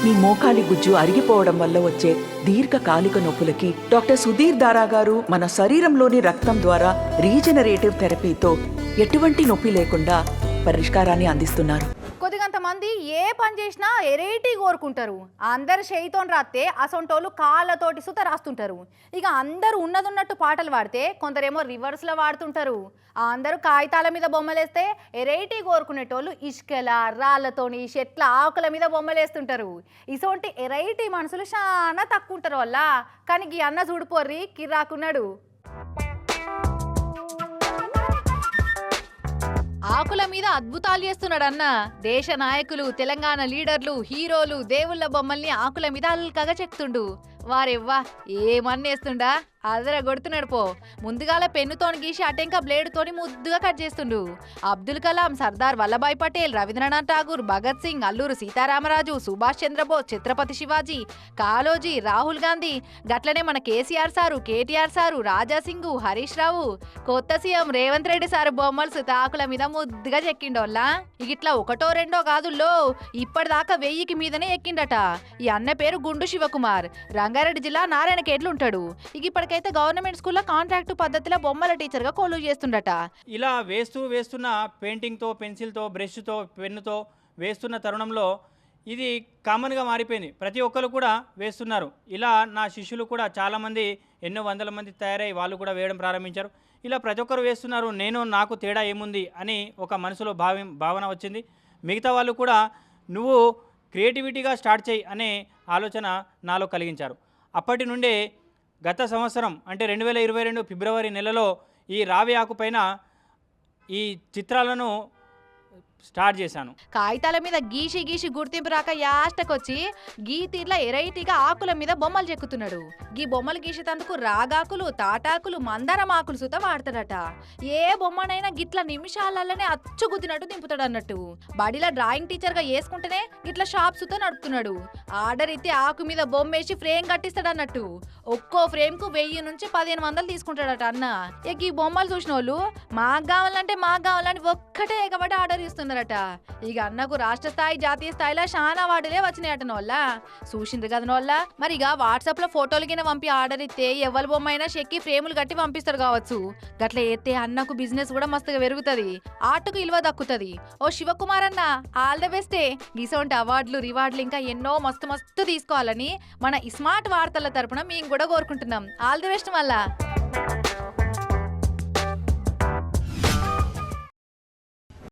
మీ మోకాలి గుజ్జు అరిగిపోవడం వల్ల వచ్చే దీర్ఘకాలిక నొప్పులకి డాక్టర్ సుధీర్ దారా గారు మన శరీరంలోని రక్తం ద్వారా రీజనరేటివ్ థెరపీతో ఎటువంటి నొప్పి లేకుండా పరిష్కారాన్ని అందిస్తున్నారు. కొద్దిగంతమంది ఏ పని చేసినా ఎరేటి కోరుకుంటారు. అందరు చేయితో రాస్తే అసొంటోళ్ళు కాళ్ళతోటి సుత రాస్తుంటారు. ఇక అందరూ ఉన్నదున్నట్టు పాటలు పాడితే కొందరేమో రివర్స్లో వాడుతుంటారు. అందరూ కాగితాల మీద బొమ్మలేస్తే ఎరేటి కోరుకునేటోళ్ళు ఇసుకల రాళ్లతోని చెట్ల ఆకుల మీద బొమ్మలేస్తుంటారు. ఇసొంటి ఎరైటీ మనుషులు చాలా తక్కువ ఉంటారు వల్ల. కానీ ఈ అన్న చూడిపోర్రి కిరాకున్నాడు. ఆకుల మీద అద్భుతాలు చేస్తున్నాడు అన్న. దేశ నాయకులు, తెలంగాణ లీడర్లు, హీరోలు, దేవుళ్ళ బొమ్మల్ని ఆకుల మీద అల్కగా చెక్తుండు. వారెవ్వా ఏమన్నేస్తుండా అదర కొడుతున్నాడు పో. ముందుగాల పెన్నుతోని గీసి అటెంక బ్లేడుతోని ముద్దుగా కట్ చేస్తుండు. అబ్దుల్ కలాం, సర్దార్ వల్లభాయ్ పటేల్, రవీంద్రనాథ్ ఠాగూర్, భగత్ సింగ్, అల్లూరు సీతారామరాజు, సుభాష్ చంద్రబోస్, ఛత్రపతి శివాజీ, కాళోజీ, రాహుల్ గాంధీ, గట్లనే మన కేసీఆర్ సారు, కేటీఆర్ సారు, రాజాసింగ్, హరీష్ రావు, కొత్త సీఎం రేవంత్ రెడ్డి సారు బొమ్మలు సుతాకుల మీద ముద్దుగా చెక్కిండోళ్ళ. ఇట్లా ఒకటో రెండో కాదుల్లో ఇప్పటిదాకా 1000కి మీదనే ఎక్కిండట. ఈ అన్న పేరు గుండు శివకుమార్, రంగారెడ్డి జిల్లా నారాయణఖేడ్లు ఉంటాడు. ఇక ఇప్పటికైతే గవర్నమెంట్ స్కూల్లో కాంట్రాక్టు పద్ధతిలో బొమ్మల టీచర్గా కొలువు చేస్తుండట. ఇలా వేస్తున్న పెయింటింగ్తో, పెన్సిల్తో, బ్రష్తో, పెన్నుతో వేస్తున్న తరుణంలో ఇది కామన్గా మారిపోయింది. ప్రతి ఒక్కరు కూడా వేస్తున్నారు. ఇలా నా శిష్యులు కూడా చాలామంది, ఎన్నో వందల మంది తయారై వాళ్ళు కూడా వేయడం ప్రారంభించారు. ఇలా ప్రతి ఒక్కరు వేస్తున్నారు, నాకు తేడా ఏముంది అని ఒక మనసులో భావన వచ్చింది. మిగతా వాళ్ళు కూడా నువ్వు క్రియేటివిటీగా స్టార్ట్ చేయి అనే ఆలోచన నాలో కలిగించారు. అప్పటి నుండే గత సంవత్సరం అంటే 2022 ఫిబ్రవరి నెలలో ఈ రావి ఆకు పైన ఈ చిత్రాలను స్టార్ట్ చేశాను. కాగితాల మీద గీసి గీసి గుర్తింపు రాక యాస్టకొచ్చి గీ తీర్ల ఎరైటీగా ఆకుల మీద బొమ్మలు చెక్కుతున్నాడు. గీ బొమ్మలు గీసేటందుకు రాగాకులు, తాటాకులు, మందారం ఆకులు సుత వాడతాడట. ఏ బొమ్మనైనా గిట్ల నిమిషాలలోనే అచ్చుగుద్దినట్టు దింపుతాడు అన్నట్టు. బడిలో డ్రాయింగ్ టీచర్ గా వేసుకుంటేనే గిట్ల షాప్ సుత నడుపుతున్నాడు. ఆర్డర్ ఇస్తే ఆకు మీద బొమ్మేసి ఫ్రేమ్ కట్టిస్తాడు అన్నట్టు. ఒక్కో ఫ్రేమ్ కు 1000 నుంచి 1500 తీసుకుంటాడట అన్న. ఇక ఈ బొమ్మలు చూసిన వాళ్ళు మాకు కావాలని ఒక్కటే ఎగబడి ఆర్డర్ ఇస్తున్నారు. ఇక అన్నకు రాష్ట్ర స్థాయి, జాతీయ స్థాయిలో చాలా అవార్డులే వచ్చినాయట నోళ్ళ. చూసిండ్రు కదా నోళ్ళ. మరి ఇక వాట్సాప్ లో ఫోటోలు కింద పంపి ఆర్డర్ ఇస్తే ఎవరి బొమ్మ అయినా చెక్కి ఫ్రేములు కట్టి పంపిస్తారు కావచ్చు. గట్ల ఎత్తే అన్నకు బిజినెస్ కూడా మస్తుగా పెరుగుతుంది, ఆర్ట్కు విలువ దక్కుతుంది. ఓ శివకుమార్ అన్న, ఆల్ ద బెస్టే. ఇసొంటి అవార్డులు, రివార్డులు ఇంకా ఎన్నో మస్తు తీసుకోవాలని మన స్మార్ట్ వార్తల తరపున మేము కూడా కోరుకుంటున్నాం. ఆల్ ది బెస్ట్ మళ్ళా.